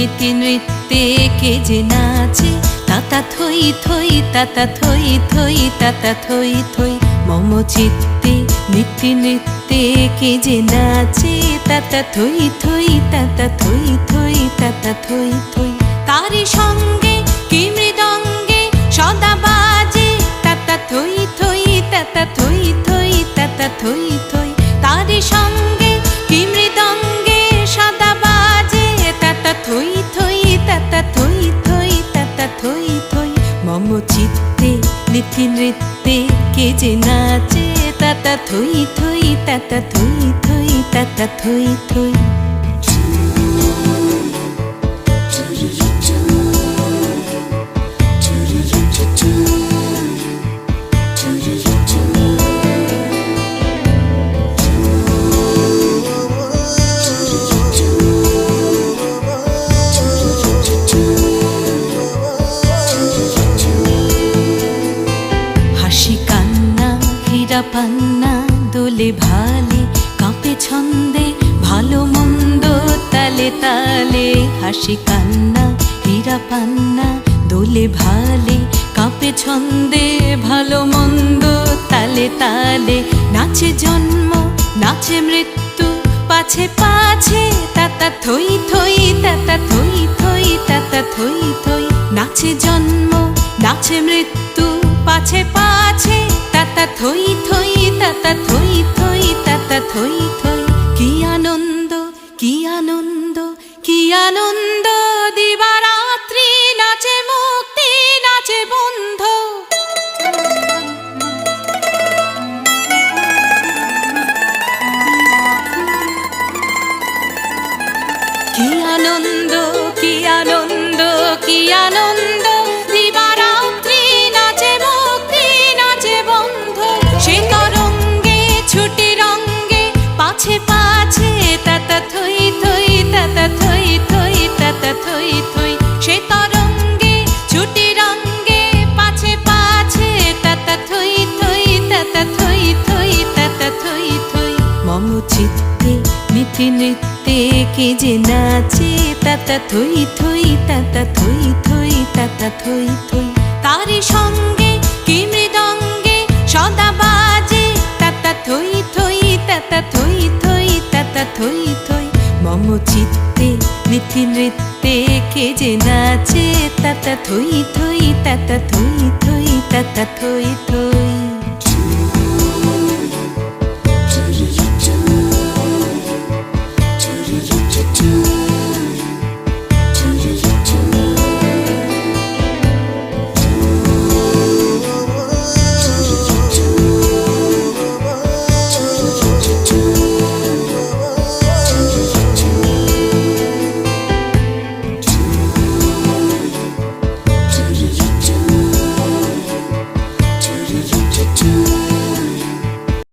নীতি নৃত্যে কে যে নাচে, তাতা থই থই তাতা থই থই তাতা থই থই। মম চিত্তে নীতি নৃত্যে কে যে নাচে, তাতা থই থই তাতা থই থই তাতা থই থই। তারি সঙ্গে কি মৃদঙ্গে সদা বাজে, তাতা থই থই তাতা থই থই তাতা থই থই। তারি সঙ্গে কি মৃদঙ্গে সদা বাজে, তাতা থই থই তাতা থই থই তাতা থই থই। মম চিত্তে নীতি নৃত্যে কে যে নাচে, তাতা থই থই তাতা থই থই তাতা থই থই। পান্না দোলে ভালে কাঁপে ছন্দে, ভালো মন্দ তালে তালে। হাসি কান্না হীরা পান্না দোলে ভালে কাঁপে ছন্দে, ভালো মন্দ তালে তালে। নাচে জন্ম নাচে মৃত্যু পাছে পাছে, তাতা থই থই তাতা থই থই তাতা থই থই। নাচে জন্ম নাচে মৃত্যু পাছে পাছে, তাতা থই থই তাতা থই থই তাতা থই থই। কি আনন্দ কি আনন্দ কি আনন্দ, দিবারাত্রি নাচে মুক্তি নাচে বন্ধ। কি আনন্দ কি আনন্দ কি আনন্দ, দিবারাত্রি নাচে মুক্তি নাচে বন্ধ। সে তরঙ্গে ছুটি রঙ্গে পাছে পাছে, তাতা থই থই তাতা থই থই তাতা থই থই। সে তরঙ্গে ছুটি রঙ্গে পাছে পাছে, তাতা থই থই তাতা থই থই তাতা থই থই। মম চিত্তে নীতি নৃত্যে কে যে নাচে, তাতা থই থই তাতা থই থই তাতা থই থই। তারি সঙ্গে কি মৃদঙ্গে সদা বাজে, তাতা থই থই তাতা থই থই তাতা থই থই। মম চিত্তে নীতি নৃত্যে কে যে নাচে, তাতা থই থই তাতা থই থই তাতা থই থই।